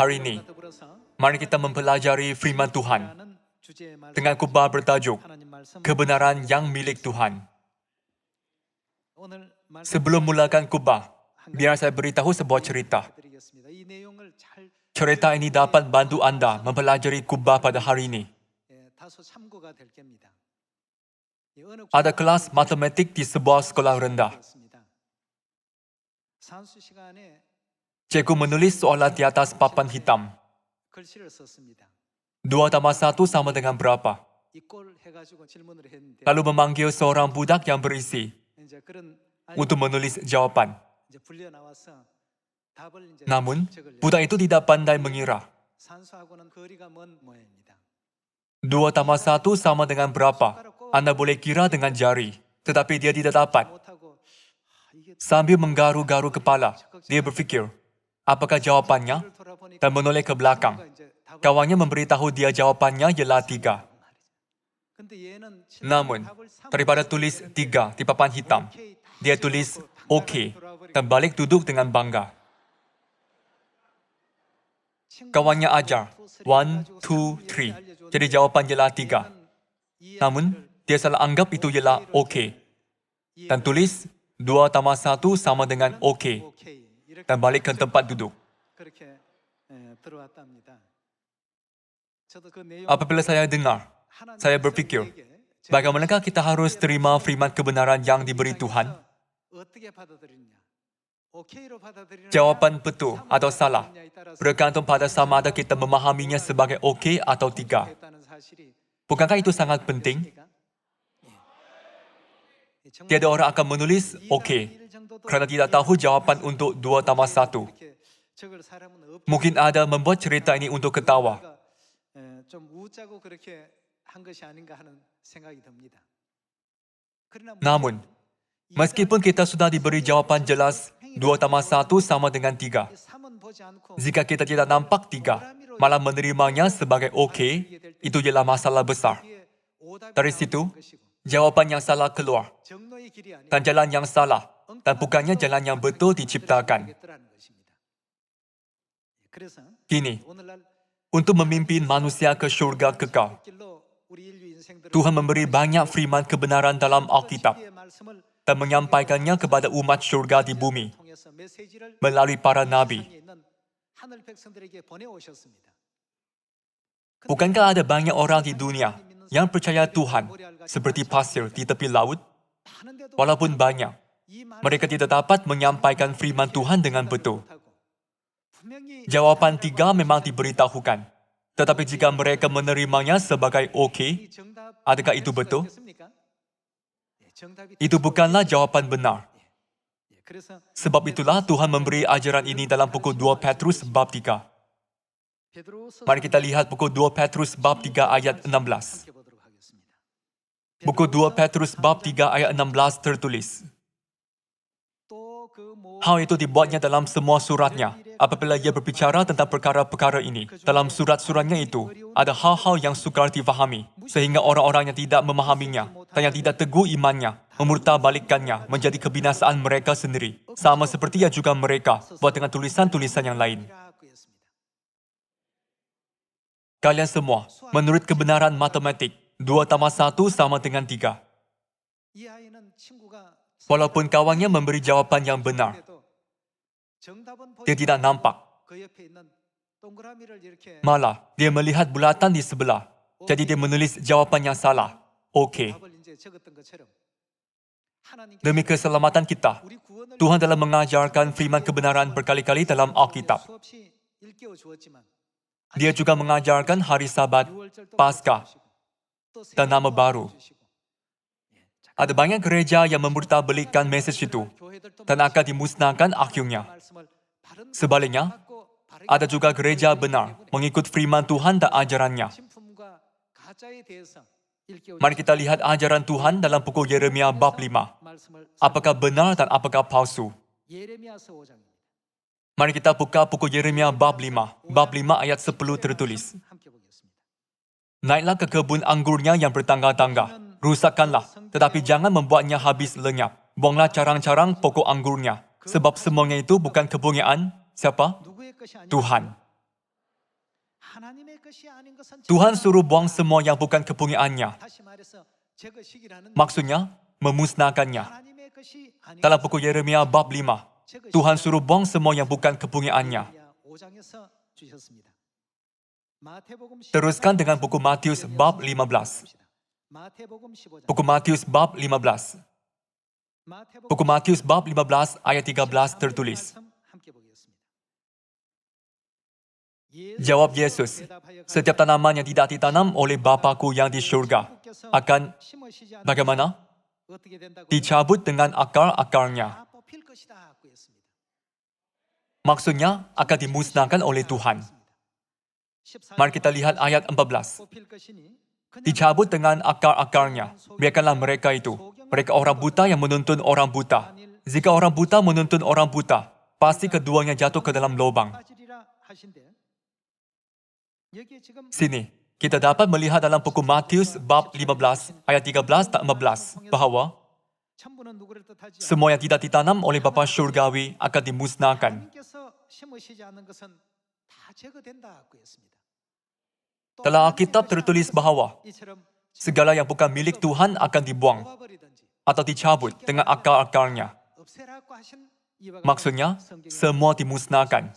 Hari ini, mari kita mempelajari firman Tuhan dengan khotbah bertajuk Kebenaran yang milik Tuhan. Sebelum mulakan khotbah, biar saya beritahu sebuah cerita. Cerita ini dapat bantu Anda mempelajari khotbah pada hari ini. Ada kelas matematik di sebuah sekolah rendah. Cikgu menulis soalan di atas papan hitam. 2 tambah 1 sama dengan berapa? Lalu memanggil seorang budak yang berisi untuk menulis jawapan. Namun, budak itu tidak pandai mengira. 2 tambah 1 sama dengan berapa? Anda boleh kira dengan jari, tetapi dia tidak dapat. Sambil menggaru-garu kepala, dia berfikir, apakah jawapannya? Dan menoleh ke belakang. Kawannya memberitahu dia jawapannya ialah 3. Namun, daripada tulis 3 di papan hitam, dia tulis OK dan balik duduk dengan bangga. Kawannya ajar 1, 2, 3. Jadi jawapan ialah 3. Namun, dia salah anggap itu ialah OK. Dan tulis 2 tambah 1 sama dengan OK. Dan balik ke tempat duduk. Apabila saya dengar, saya berfikir, bagaimanakah kita harus terima firman kebenaran yang diberi Tuhan? Jawapan betul atau salah bergantung pada sama ada kita memahaminya sebagai OK atau tidak. Bukankah itu sangat penting? Tiada orang akan menulis OK kerana tidak tahu jawapan untuk 2 tambah 1. Mungkin ada membuat cerita ini untuk ketawa. Namun, meskipun kita sudah diberi jawapan jelas 2 tambah 1 sama dengan 3, jika kita tidak nampak 3, malah menerimanya sebagai OK, itu ialah masalah besar. Dari situ, jawapan yang salah keluar. Dan jalan yang salah, dan bukannya jalan yang betul diciptakan. Kini, untuk memimpin manusia ke syurga kekal, Tuhan memberi banyak firman kebenaran dalam Alkitab dan menyampaikannya kepada umat syurga di bumi melalui para nabi. Bukankah ada banyak orang di dunia yang percaya Tuhan seperti pasir di tepi laut? Walaupun banyak, mereka tidak dapat menyampaikan firman Tuhan dengan betul. Jawapan 3 memang diberitahukan. Tetapi jika mereka menerimanya sebagai OK, adakah itu betul? Itu bukanlah jawapan benar. Sebab itulah Tuhan memberi ajaran ini dalam buku 2 Petrus bab 3. Mari kita lihat buku 2 Petrus bab 3 ayat 16. Buku 2 Petrus bab 3 ayat 16 tertulis, hal itu dibuatnya dalam semua suratnya. Apabila ia berbicara tentang perkara-perkara ini, dalam surat-suratnya itu, ada hal-hal yang sukar difahami, sehingga orang-orang yang tidak memahaminya dan yang tidak teguh imannya, memurtabalikkannya menjadi kebinasaan mereka sendiri. Sama seperti yang juga mereka buat dengan tulisan-tulisan yang lain. Kalian semua, menurut kebenaran matematik, 2 tambah 1 sama dengan 3. Walaupun kawannya memberi jawapan yang benar, dia tidak nampak. Malah, dia melihat bulatan di sebelah. Jadi dia menulis jawapan yang salah. OK. Demi keselamatan kita, Tuhan telah mengajarkan firman kebenaran berkali-kali dalam Alkitab. Dia juga mengajarkan hari Sabat, Paskah, dan nama baru. Ada banyak gereja yang memurtabalikkan mesej itu dan akan dimusnahkan akhirnya. Sebaliknya, ada juga gereja benar mengikut firman Tuhan dan ajarannya. Mari kita lihat ajaran Tuhan dalam buku Yeremia bab 5. Apakah benar dan apakah palsu? Mari kita buka buku Yeremia bab 5. Bab 5 ayat 10 tertulis, naiklah ke kebun anggurnya yang bertangga-tangga. Rusakkanlah, tetapi jangan membuatnya habis lenyap. Buanglah carang-carang pokok anggurnya. Sebab semuanya itu bukan kepunyaan siapa? Tuhan. Tuhan suruh buang semua yang bukan kepunyaannya. Maksudnya, memusnahkannya. Dalam buku Yeremia bab 5, Tuhan suruh buang semua yang bukan kepunyaannya. Teruskan dengan buku Matius bab 15. Buku Matius bab 15. Buku Matius bab 15 ayat 13 tertulis. Jawab Yesus, setiap tanaman yang tidak ditanam oleh Bapa-Ku yang di syurga akan bagaimana? Dicabut dengan akar-akarnya. Maksudnya akan dimusnahkan oleh Tuhan. Mari kita lihat ayat 14. Dicabut dengan akar-akarnya. Biarkanlah mereka itu. Mereka orang buta yang menuntun orang buta. Jika orang buta menuntun orang buta, pasti keduanya jatuh ke dalam lubang. Sini, kita dapat melihat dalam buku Matius bab 15 ayat 13 dan 14 bahwa semua yang tidak ditanam oleh Bapa Syurgawi akan dimusnahkan. Dalam Alkitab tertulis bahwa segala yang bukan milik Tuhan akan dibuang atau dicabut dengan akar-akarnya. Maksudnya, semua dimusnahkan.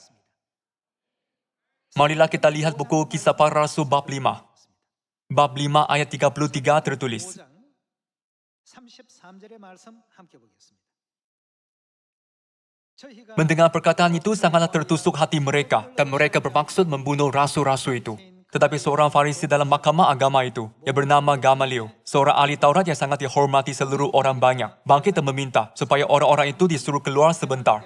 Marilah kita lihat buku Kisah Para Rasul bab 5. Bab 5 ayat 33 tertulis. Mendengar perkataan itu sangatlah tertusuk hati mereka dan mereka bermaksud membunuh rasul-rasul itu. Tetapi seorang Farisi dalam mahkamah agama itu, yang bernama Gamaliel, seorang ahli Taurat yang sangat dihormati seluruh orang banyak, bangkit dan meminta supaya orang-orang itu disuruh keluar sebentar.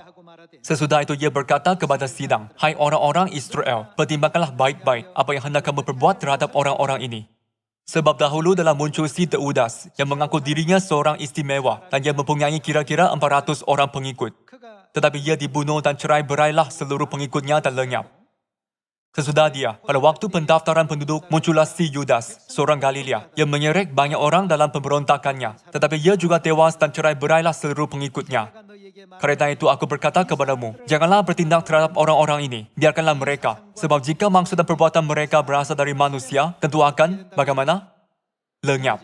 Sesudah itu ia berkata kepada sidang, "Hai orang-orang Israel, pertimbangkanlah baik-baik apa yang hendak kamu perbuat terhadap orang-orang ini. Sebab dahulu telah muncul si Teudas yang mengaku dirinya seorang istimewa dan yang mempunyai kira-kira 400 orang pengikut. Tetapi ia dibunuh dan cerai-berailah seluruh pengikutnya dan lenyap. Sesudah dia, pada waktu pendaftaran penduduk, muncullah si Yudas, seorang Galilea, yang menyeret banyak orang dalam pemberontakannya. Tetapi ia juga tewas dan cerai-berailah seluruh pengikutnya. Karena itu aku berkata kepadamu, janganlah bertindak terhadap orang-orang ini, biarkanlah mereka. Sebab jika maksud dan perbuatan mereka berasal dari manusia, tentu akan, bagaimana? Lenyap.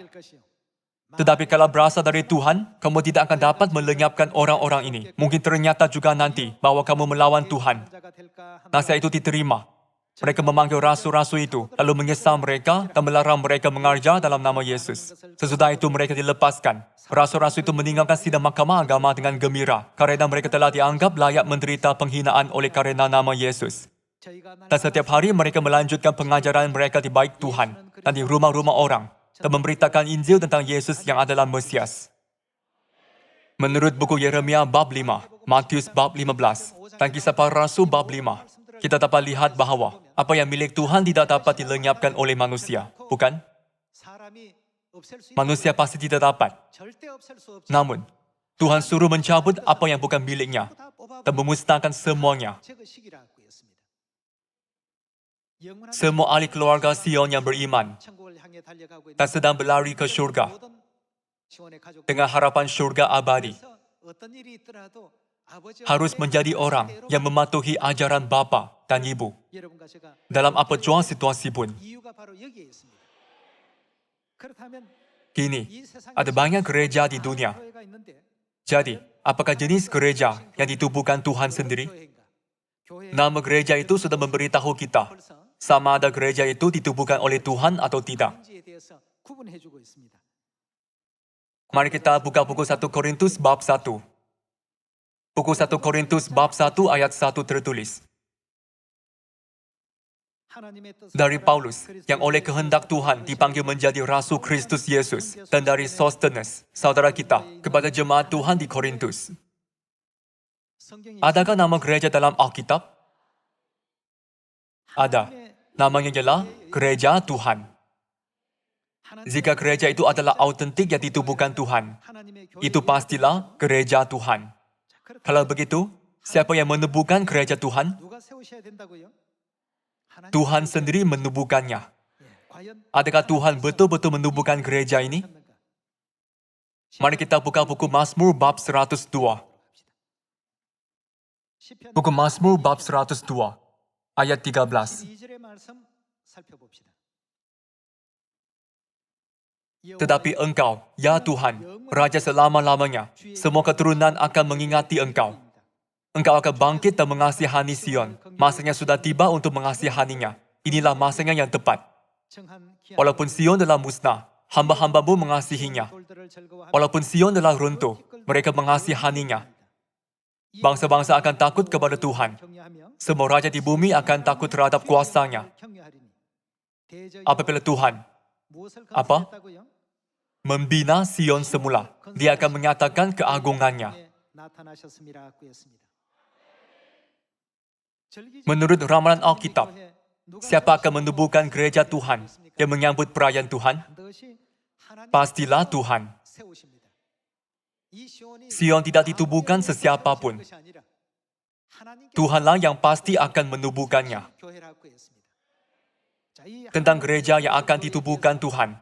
Tetapi kalau berasal dari Tuhan, kamu tidak akan dapat melenyapkan orang-orang ini. Mungkin ternyata juga nanti bahwa kamu melawan Tuhan. Nasihat itu diterima. Mereka memanggil rasul-rasul itu, lalu menyesal mereka dan melarang mereka mengajar dalam nama Yesus. Sesudah itu mereka dilepaskan. Rasul-rasul itu meninggalkan sidang mahkamah agama dengan gembira, karena mereka telah dianggap layak menderita penghinaan oleh karena nama Yesus. Dan setiap hari mereka melanjutkan pengajaran mereka di bait Tuhan dan di rumah-rumah orang, dan memberitakan Injil tentang Yesus yang adalah Mesias. Menurut buku Yeremia bab 5, Matius bab 15, dan Kisah Para Rasul bab 5, kita dapat lihat bahwa apa yang milik Tuhan tidak dapat dilenyapkan oleh manusia, bukan? Manusia pasti tidak dapat. Namun, Tuhan suruh mencabut apa yang bukan miliknya dan memusnahkan semuanya. Semua ahli keluarga Sion yang beriman dan sedang berlari ke syurga dengan harapan syurga abadi harus menjadi orang yang mematuhi ajaran Bapa dan Ibu dalam apa jua situasi pun. Kini, ada banyak gereja di dunia. Jadi, apakah jenis gereja yang ditubuhkan Tuhan sendiri? Nama gereja itu sudah memberitahu kita, sama ada gereja itu ditubuhkan oleh Tuhan atau tidak. Mari kita buka buku 1 Korintus bab 1. Buku 1 Korintus bab 1 ayat 1 tertulis. Dari Paulus, yang oleh kehendak Tuhan dipanggil menjadi Rasul Kristus Yesus, dan dari Sostenes, saudara kita, kepada jemaat Tuhan di Korintus. Adakah nama gereja dalam Alkitab? Ada. Namanya ialah Gereja Tuhan. Jika gereja itu adalah autentik yang ditubuhkan Tuhan, itu pastilah gereja Tuhan. Kalau begitu, siapa yang menubuhkan gereja Tuhan? Tuhan sendiri menubuhkannya. Adakah Tuhan betul-betul menubuhkan gereja ini? Mari kita buka buku Mazmur bab 102. Buku Mazmur bab 102, ayat 13. Tetapi Engkau, ya Tuhan, Raja selama-lamanya, semua keturunan akan mengingati Engkau. Engkau akan bangkit dan mengasihani Sion. Masanya sudah tiba untuk mengasihaninya. Inilah masanya yang tepat. Walaupun Sion telah musnah, hamba-hambamu mengasihinya. Walaupun Sion telah runtuh, mereka mengasihaninya. Bangsa-bangsa akan takut kepada Tuhan. Semua raja di bumi akan takut terhadap kuasanya. Apabila Tuhan, apa? Membina Sion semula. Dia akan menyatakan keagungannya. Menurut ramalan Alkitab, siapa akan menubuhkan gereja Tuhan yang menyambut perayaan Tuhan? Pastilah Tuhan. Sion tidak ditubuhkan sesiapapun. Tuhanlah yang pasti akan menubuhkannya. Tentang gereja yang akan ditubuhkan Tuhan,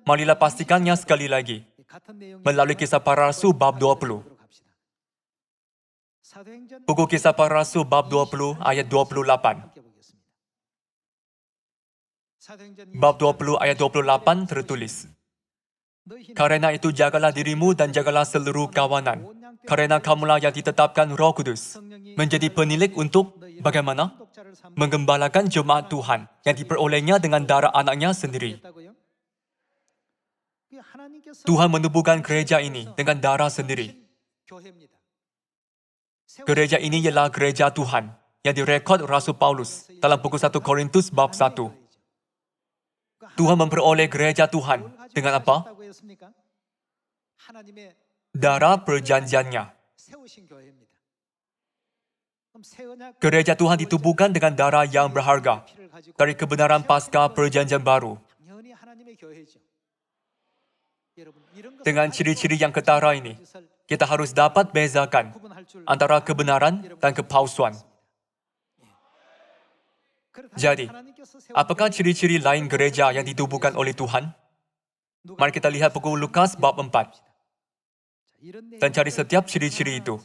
marilah pastikannya sekali lagi melalui Kisah Para Rasul bab 20. Buku Kisah Para Rasul bab 20 ayat 28. Bab 20 ayat 28 tertulis, "Karena itu jagalah dirimu dan jagalah seluruh kawanan, karena kamulah yang ditetapkan Roh Kudus menjadi penilik untuk bagaimana? Menggembalakan jemaat Tuhan yang diperolehnya dengan darah anaknya sendiri." Tuhan menubuhkan gereja ini dengan darah sendiri. Gereja ini ialah gereja Tuhan yang direkod Rasul Paulus dalam buku 1 Korintus bab 1. Tuhan memperoleh gereja Tuhan dengan apa? Darah perjanjiannya. Gereja Tuhan ditubuhkan dengan darah yang berharga dari kebenaran pasca perjanjian baru. Dengan ciri-ciri yang ketara ini, kita harus dapat bezakan antara kebenaran dan kepalsuan. Jadi, apakah ciri-ciri lain gereja yang ditubuhkan oleh Tuhan? Mari kita lihat buku Lukas bab 4 dan cari setiap ciri-ciri itu.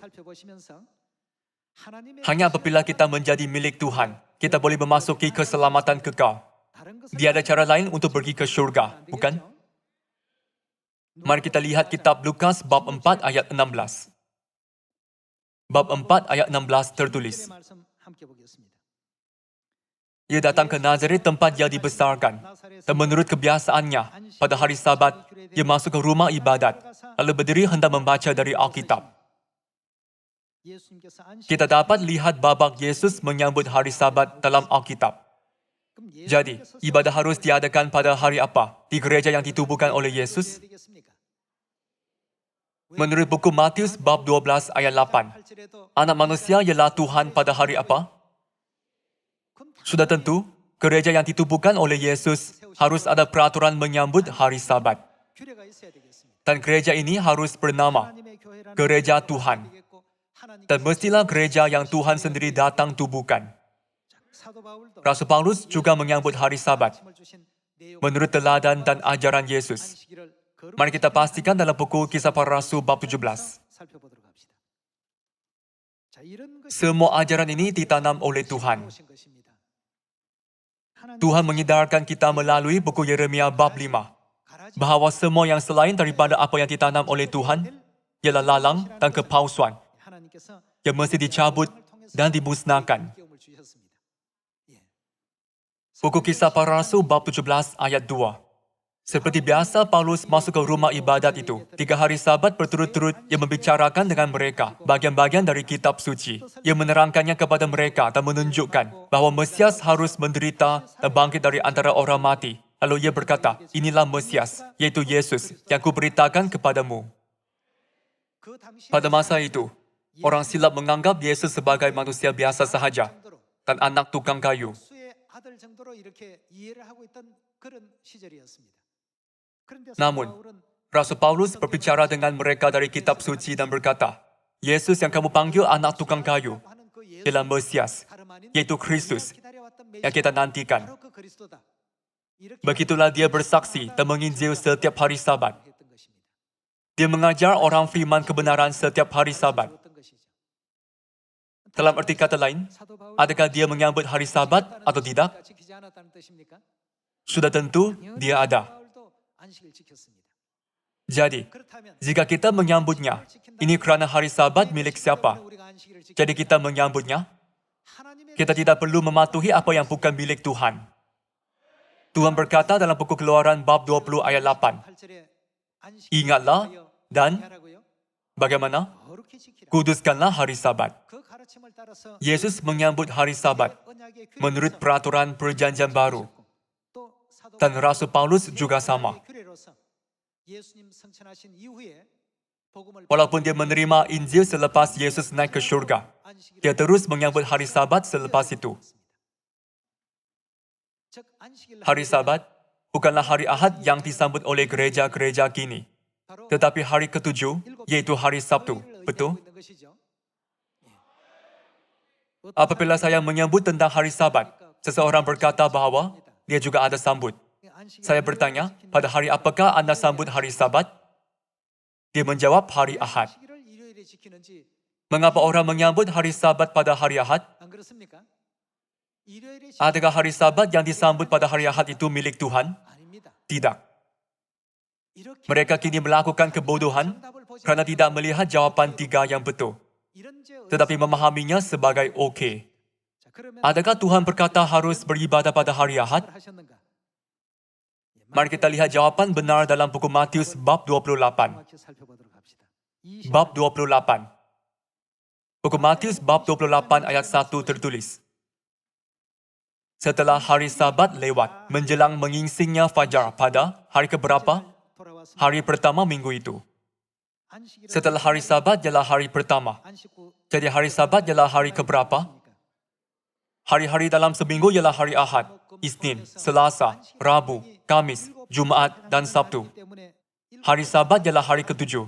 Hanya apabila kita menjadi milik Tuhan, kita boleh memasuki keselamatan kekal. Tiada cara lain untuk pergi ke syurga, bukan? Mari kita lihat kitab Lukas bab 4 ayat 16. Bab 4 ayat 16 tertulis, "Ia datang ke Nazaret tempat dia dibesarkan, dan menurut kebiasaannya, pada hari Sabat, ia masuk ke rumah ibadat, lalu berdiri hendak membaca dari Alkitab." Kita dapat lihat babak Yesus menyambut hari Sabat dalam Alkitab. Jadi, ibadah harus diadakan pada hari apa di gereja yang ditubuhkan oleh Yesus? Menurut buku Matius bab 12 ayat 8, Anak manusia ialah Tuhan pada hari apa? Sudah tentu, gereja yang ditubuhkan oleh Yesus harus ada peraturan menyambut hari Sabat. Dan gereja ini harus bernama Gereja Tuhan. Dan mestilah gereja yang Tuhan sendiri datang tubuhkan. Rasul Paulus juga menyambut hari Sabat menurut teladan dan ajaran Yesus. Mari kita pastikan dalam buku Kisah Para Rasul bab 17. Semua ajaran ini ditanam oleh Tuhan. Tuhan mengedarkan kita melalui buku Yeremia bab 5 bahawa semua yang selain daripada apa yang ditanam oleh Tuhan ialah lalang dan kepalsuan yang mesti dicabut dan dimusnahkan. Buku Kisah Para Rasul bab 17 ayat 2. Seperti biasa, Paulus masuk ke rumah ibadat itu. 3 hari Sabat berturut-turut ia membicarakan dengan mereka bagian-bagian dari kitab suci. Ia menerangkannya kepada mereka dan menunjukkan bahawa Mesias harus menderita dan bangkit dari antara orang mati. Lalu ia berkata, "Inilah Mesias, yaitu Yesus, yang kuberitakan kepadamu." Pada masa itu, orang silap menganggap Yesus sebagai manusia biasa sahaja dan anak tukang kayu. Namun, Rasul Paulus berbicara dengan mereka dari kitab suci dan berkata, "Yesus yang kamu panggil anak tukang kayu ialah Mesias, yaitu Kristus yang kita nantikan." Begitulah dia bersaksi dan menginjil setiap hari Sabat. Dia mengajar orang firman kebenaran setiap hari Sabat. Dalam arti kata lain, adakah dia menyambut hari Sabat atau tidak? Sudah tentu dia ada. Jadi, jika kita menyambutnya, ini kerana hari Sabat milik siapa? Jadi kita menyambutnya, kita tidak perlu mematuhi apa yang bukan milik Tuhan. Tuhan berkata dalam buku Keluaran bab 20 ayat 8, ingatlah dan bagaimana? Kuduskanlah hari Sabat. Yesus menyambut hari Sabat menurut peraturan Perjanjian Baru. Dan Rasul Paulus juga sama. Walaupun dia menerima Injil selepas Yesus naik ke syurga, dia terus menyambut hari Sabat selepas itu. Hari Sabat bukanlah hari Ahad yang disambut oleh gereja-gereja kini, tetapi hari ketujuh, yaitu hari Sabtu. Betul? Apabila saya menyambut tentang hari Sabat, seseorang berkata bahawa dia juga ada sambut. Saya bertanya, pada hari apakah Anda sambut hari Sabat? Dia menjawab hari Ahad. Mengapa orang menyambut hari Sabat pada hari Ahad? Adakah hari Sabat yang disambut pada hari Ahad itu milik Tuhan? Tidak. Mereka kini melakukan kebodohan kerana tidak melihat jawapan 3 yang betul, tetapi memahaminya sebagai okey. Adakah Tuhan berkata harus beribadah pada hari Ahad? Mari kita lihat jawapan benar dalam buku Matius bab 28. Bab 28. Buku Matius bab 28 ayat 1 tertulis, setelah hari Sabat lewat, menjelang menyingsingnya fajar pada hari keberapa? Hari pertama minggu itu. Setelah hari Sabat ialah hari pertama. Jadi hari Sabat ialah hari keberapa? Hari-hari dalam seminggu ialah hari Ahad, Isnin, Selasa, Rabu, Kamis, Jumaat dan Sabtu. Hari Sabat ialah hari ketujuh.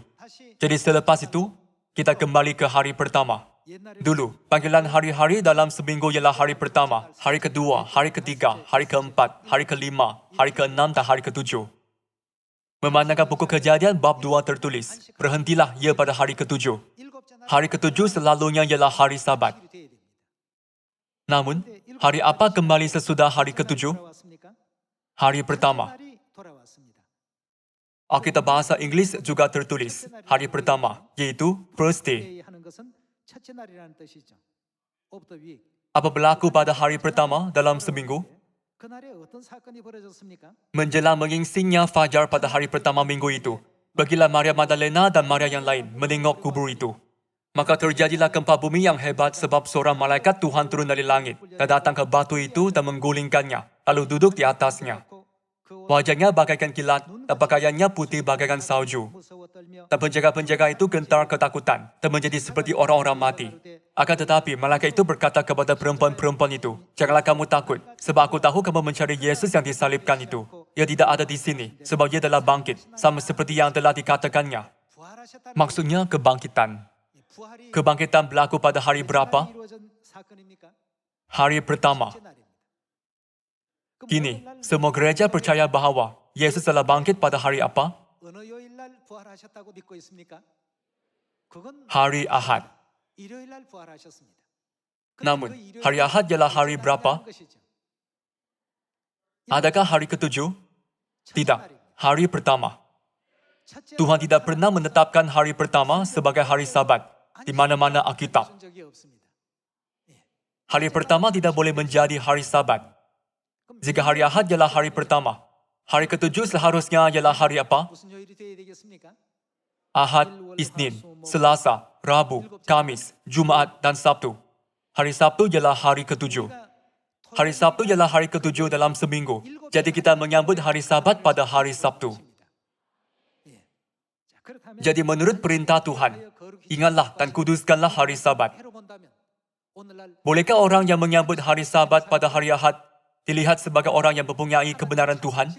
Jadi selepas itu, kita kembali ke hari pertama. Dulu, panggilan hari-hari dalam seminggu ialah hari pertama, hari kedua, hari ketiga, hari keempat, hari kelima, hari keenam dan hari ketujuh. Memandangkan buku Kejadian bab 2 tertulis, berhentilah ia pada hari ketujuh. Hari ketujuh selalunya ialah hari Sabat. Namun, hari apa kembali sesudah hari ketujuh? Hari pertama. Alkitab bahasa Inggeris juga tertulis, hari pertama, yaitu first day. Apa berlaku pada hari pertama dalam seminggu? Menjelang menyingsingnya fajar pada hari pertama minggu itu, pergilah Maria Magdalena dan Maria yang lain menengok kubur itu. Maka terjadilah gempa bumi yang hebat sebab seorang malaikat Tuhan turun dari langit dan datang ke batu itu dan menggulingkannya, lalu duduk di atasnya. Wajahnya bagaikan kilat dan pakaiannya putih bagaikan salju. Dan penjaga-penjaga itu gentar ketakutan dan menjadi seperti orang-orang mati. Akan tetapi, malaikat itu berkata kepada perempuan-perempuan itu, janganlah kamu takut, sebab aku tahu kamu mencari Yesus yang disalibkan itu. Ia tidak ada di sini, sebab ia telah bangkit, sama seperti yang telah dikatakannya. Maksudnya kebangkitan. Kebangkitan berlaku pada hari berapa? Hari pertama. Kini, semua gereja percaya bahawa Yesus telah bangkit pada hari apa? Hari Ahad. Namun, hari Ahad ialah hari berapa? Adakah hari ketujuh? Tidak, hari pertama. Tuhan tidak pernah menetapkan hari pertama sebagai hari Sabat di mana-mana Alkitab. Hari pertama tidak boleh menjadi hari Sabat. Jika hari Ahad ialah hari pertama, hari ketujuh seharusnya ialah hari apa? Ahad, Isnin, Selasa, Rabu, Kamis, Jumaat dan Sabtu. Hari Sabtu ialah hari ketujuh. Hari Sabtu ialah hari ketujuh dalam seminggu. Jadi kita menyambut hari Sabat pada hari Sabtu. Jadi menurut perintah Tuhan, ingatlah dan kuduskanlah hari Sabat. Bolehkah orang yang menyambut hari Sabat pada hari Ahad dilihat sebagai orang yang mempunyai kebenaran Tuhan?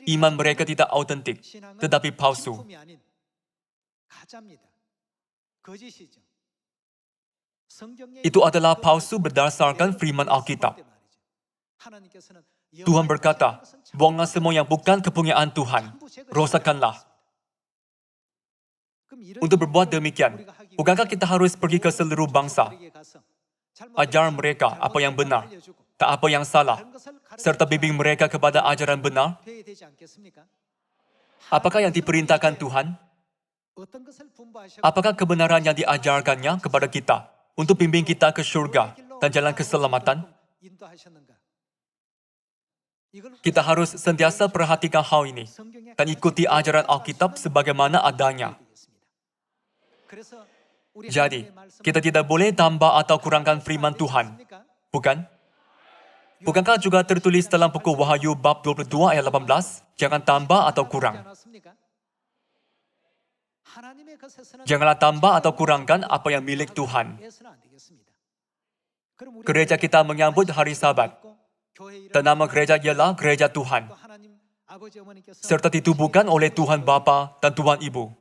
Iman mereka tidak autentik, tetapi palsu. Itu adalah palsu berdasarkan firman Alkitab. Tuhan berkata, buanglah semua yang bukan kepunyaan Tuhan, rosakkanlah. Untuk berbuat demikian, Bukankah kita harus pergi ke seluruh bangsa, ajar mereka apa yang benar, tak apa yang salah, serta bimbing mereka kepada ajaran benar? Apakah yang diperintahkan Tuhan? Apakah kebenaran yang diajarkannya kepada kita untuk bimbing kita ke syurga dan jalan keselamatan? Kita harus sentiasa perhatikan hal ini dan ikuti ajaran Alkitab sebagaimana adanya. Jadi, kita tidak boleh tambah atau kurangkan firman Tuhan, bukan? Bukankah juga tertulis dalam buku Wahyu bab 22 ayat 18, jangan tambah atau kurang. Janganlah tambah atau kurangkan apa yang milik Tuhan. Gereja kita menyambut hari Sabat, dan nama gereja ialah Gereja Tuhan, serta ditubuhkan oleh Tuhan Bapa dan Tuhan Ibu.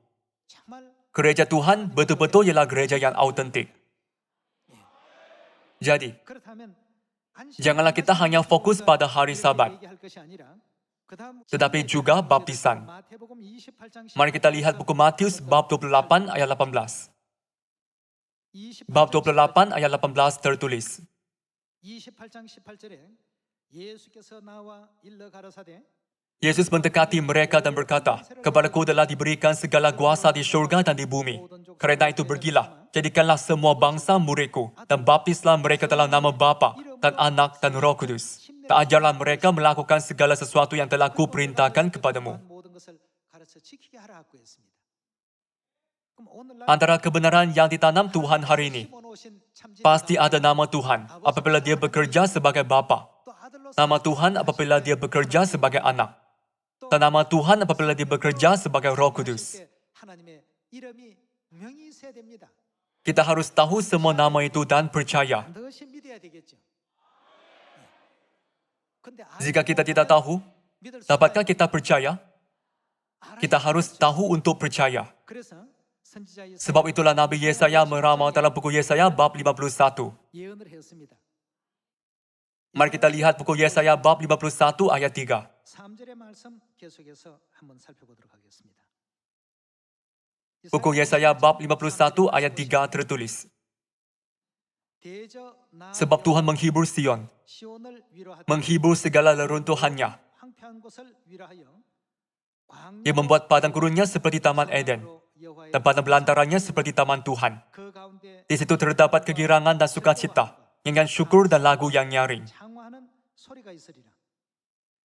Gereja Tuhan betul-betul ialah gereja yang autentik. Jadi, janganlah kita hanya fokus pada hari Sabat, tetapi juga baptisan. Mari kita lihat buku Matius bab 28 ayat 18. Bab 28 ayat 18 tertulis, Yesus mendekati mereka dan berkata, "Kepadaku telah diberikan segala kuasa di syurga dan di bumi. Karena itu pergilah, jadikanlah semua bangsa muridku, dan baptislah mereka dalam nama Bapa dan Anak dan Roh Kudus. Dan ajarlah mereka melakukan segala sesuatu yang telah kuperintahkan kepadamu." Antara kebenaran yang ditanam Tuhan hari ini, pasti ada nama Tuhan apabila Dia bekerja sebagai Bapa, nama Tuhan apabila Dia bekerja sebagai Anak, dan nama Tuhan apabila Dia bekerja sebagai Roh Kudus. Kita harus tahu semua nama itu dan percaya. Jika kita tidak tahu, dapatkah kita percaya? Kita harus tahu untuk percaya. Sebab itulah Nabi Yesaya meramal dalam buku Yesaya bab 51. Mari kita lihat buku Yesaya bab 51 ayat 3. Buku Yesaya bab 51 ayat 3 tertulis, "Sebab Tuhan menghibur Sion, menghibur segala leruntuhannya. Ia membuat padang gurunnya seperti Taman Eden, dan padang belantaranya seperti Taman Tuhan. Di situ terdapat kegirangan dan sukacita, dengan syukur dan lagu yang nyaring.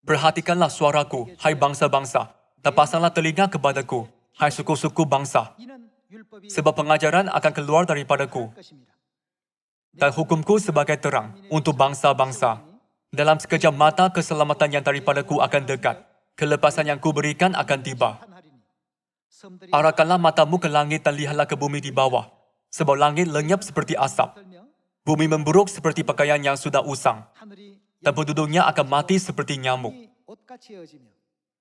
Perhatikanlah suaraku, hai bangsa-bangsa, dan pasanglah telinga kepadaku, hai suku-suku bangsa. Sebab pengajaran akan keluar daripadaku, dan hukumku sebagai terang untuk bangsa-bangsa. Dalam sekejap mata keselamatan yang daripadaku akan dekat, kelepasan yang kuberikan akan tiba. Arahkanlah matamu ke langit dan lihatlah ke bumi di bawah, sebab langit lenyap seperti asap. Bumi memburuk seperti pakaian yang sudah usang, dan penduduknya akan mati seperti nyamuk.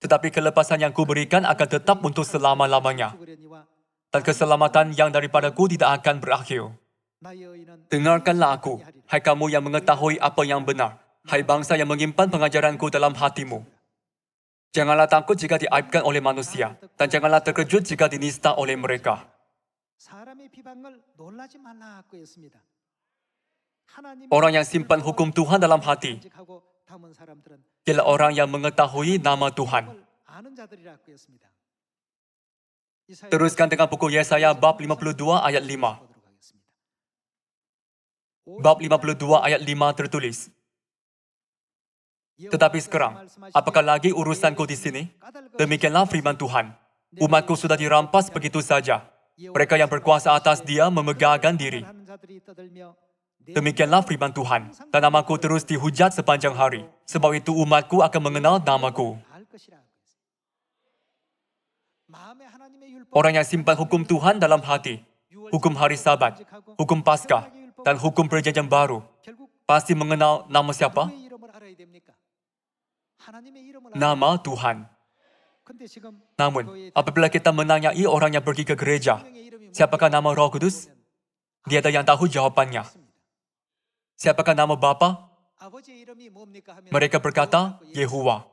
Tetapi kelepasan yang kuberikan akan tetap untuk selama-lamanya, dan keselamatan yang daripadaku tidak akan berakhir. Dengarkanlah aku, hai kamu yang mengetahui apa yang benar, hai bangsa yang menyimpan pengajaranku dalam hatimu. Janganlah takut jika diaibkan oleh manusia, dan janganlah terkejut jika dinista oleh mereka. Orang yang simpan hukum Tuhan dalam hati ialah orang yang mengetahui nama Tuhan. Teruskan dengan buku Yesaya bab 52 ayat 5. Bab 52 ayat 5 tertulis, "Tetapi sekarang, apakah lagi urusanku di sini? Demikianlah firman Tuhan. Umatku sudah dirampas begitu saja. Mereka yang berkuasa atas dia memegahkan diri. Demikianlah firman Tuhan, dan namaku terus dihujat sepanjang hari. Sebab itu umatku akan mengenal namaku." Orang yang simpan hukum Tuhan dalam hati, hukum hari Sabat, hukum Paskah, dan hukum Perjanjian Baru, pasti mengenal nama siapa? Nama Tuhan. Namun, apabila kita menanyai orang yang pergi ke gereja, siapakah nama Roh Kudus? Tiada yang tahu jawabannya. Siapakah nama Bapa? Mereka berkata, Yehuwa.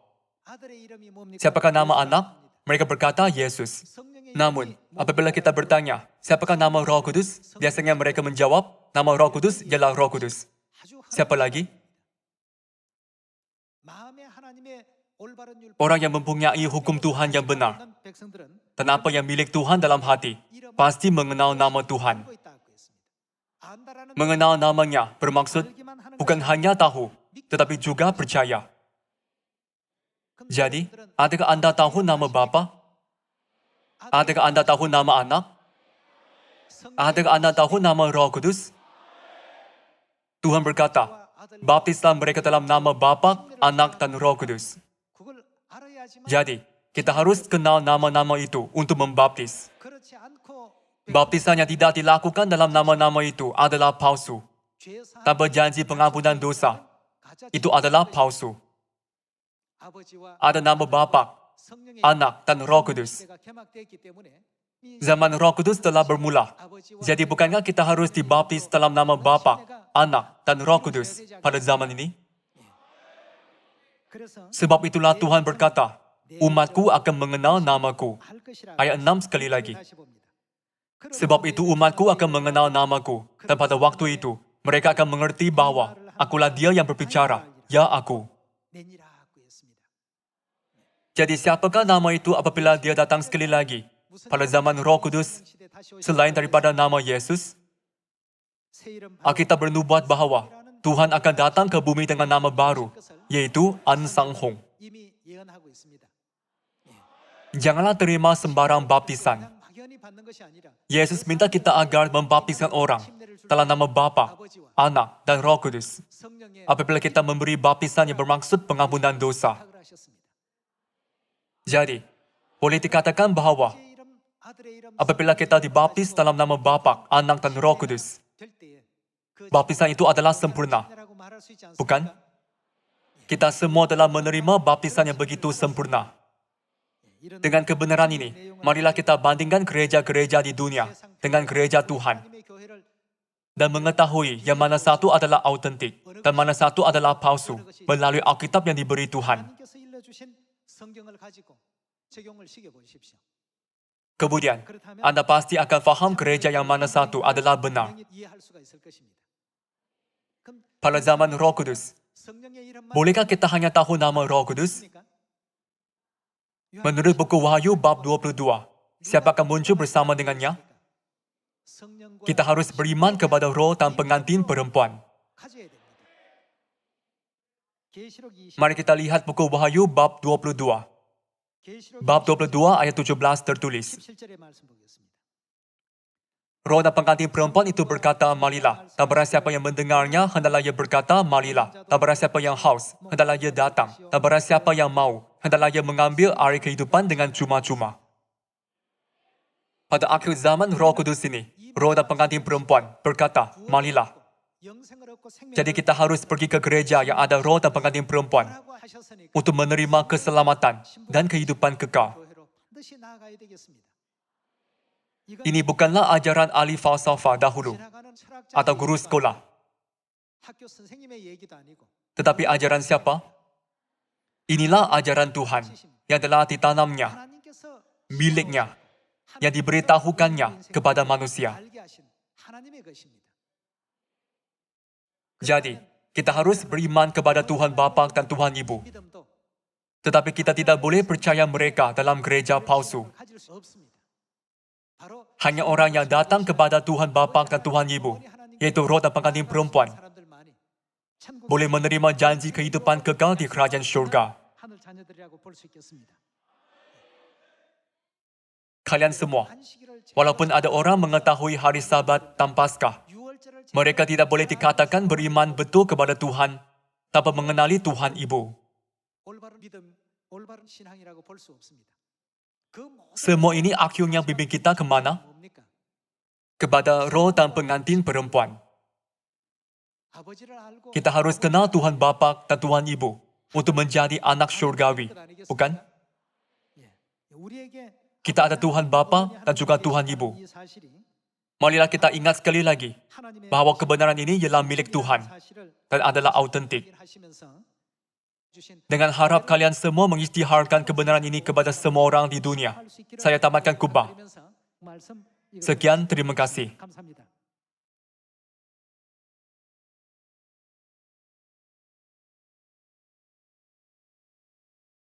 Siapakah nama Anak? Mereka berkata, Yesus. Namun, apabila kita bertanya, siapakah nama Roh Kudus? Biasanya mereka menjawab, nama Roh Kudus ialah Roh Kudus. Siapa lagi? Orang yang mempunyai hukum Tuhan yang benar dan apa yang milik Tuhan dalam hati, pasti mengenal nama Tuhan. Mengenal namanya bermaksud bukan hanya tahu, tetapi juga percaya. Jadi, adakah Anda tahu nama Bapa? Adakah Anda tahu nama Anak? Adakah Anda tahu nama Roh Kudus? Tuhan berkata, baptislah mereka dalam nama Bapa, Anak, dan Roh Kudus. Jadi, kita harus kenal nama-nama itu untuk membaptis. Baptisan yang tidak dilakukan dalam nama-nama itu adalah palsu. Tanpa janji pengampunan dosa, itu adalah palsu. Ada nama Bapa, Anak, dan Roh Kudus. Zaman Roh Kudus telah bermula. Jadi bukankah kita harus dibaptis dalam nama Bapa, Anak, dan Roh Kudus pada zaman ini? Sebab itulah Tuhan berkata, umatku akan mengenal namaku. Ayat 6 sekali lagi. Sebab itu umatku akan mengenal namaku. Dan pada waktu itu, mereka akan mengerti bahwa akulah dia yang berbicara, ya aku. Jadi siapakah nama itu apabila dia datang sekali lagi? Pada zaman Roh Kudus, selain daripada nama Yesus, Alkitab bernubuat bahwa Tuhan akan datang ke bumi dengan nama baru, yaitu An Sang Hong. Janganlah terima sembarang baptisan. Yesus minta kita agar membaptiskan orang dalam nama Bapa, Anak, dan Roh Kudus. Apabila kita memberi baptisan yang bermaksud pengampunan dosa. Jadi, boleh dikatakan bahwa apabila kita dibaptis dalam nama Bapa, Anak, dan Roh Kudus, baptisan itu adalah sempurna. Bukan? Kita semua telah menerima baptisan yang begitu sempurna. Dengan kebenaran ini, marilah kita bandingkan gereja-gereja di dunia dengan gereja Tuhan dan mengetahui yang mana satu adalah autentik dan mana satu adalah palsu melalui Alkitab yang diberi Tuhan. Kemudian, Anda pasti akan faham gereja yang mana satu adalah benar. Pada zaman Roh Kudus, bolehkah kita hanya tahu nama Roh Kudus? Menurut buku Wahyu bab 22, siapakah muncul bersama dengannya? Kita harus beriman kepada roh dan pengantin perempuan. Mari kita lihat buku Wahyu bab 22. Bab 22 ayat 17 tertulis. Roh dan pengantin perempuan itu berkata, marilah. Dan barang siapa yang mendengarnya, hendaklah ia berkata, marilah. Dan barang siapa yang haus, hendaklah ia datang. Dan barang siapa yang mau, hendaklah ia mengambil air kehidupan dengan cuma-cuma. Pada akhir zaman Roh Kudus ini, roh dan pengantin perempuan berkata, marilah. Jadi kita harus pergi ke gereja yang ada roh dan pengantin perempuan untuk menerima keselamatan dan kehidupan kekal. Ini bukanlah ajaran ahli falsafah dahulu atau guru sekolah. Tetapi ajaran siapa? Inilah ajaran Tuhan yang telah ditanamnya, miliknya, yang diberitahukannya kepada manusia. Jadi, kita harus beriman kepada Tuhan Bapa dan Tuhan Ibu. Tetapi kita tidak boleh percaya mereka dalam gereja palsu. Hanya orang yang datang kepada Tuhan Bapa dan Tuhan Ibu, yaitu roh dan pengantin perempuan, boleh menerima janji kehidupan kekal di kerajaan syurga. Kalian semua, walaupun ada orang mengetahui hari Sabat dan Paskah, mereka tidak boleh dikatakan beriman betul kepada Tuhan tanpa mengenali Tuhan Ibu. Semua ini akhirnya bimbing kita kemana? Kepada roh dan pengantin perempuan. Kita harus kenal Tuhan Bapa dan Tuhan Ibu untuk menjadi anak syurgawi, bukan? Kita ada Tuhan Bapa dan juga Tuhan Ibu. Marilah kita ingat sekali lagi bahwa kebenaran ini ialah milik Tuhan dan adalah autentik. Dengan harap kalian semua mengisytiharkan kebenaran ini kepada semua orang di dunia. Saya tamatkan khutbah. Sekian, terima kasih.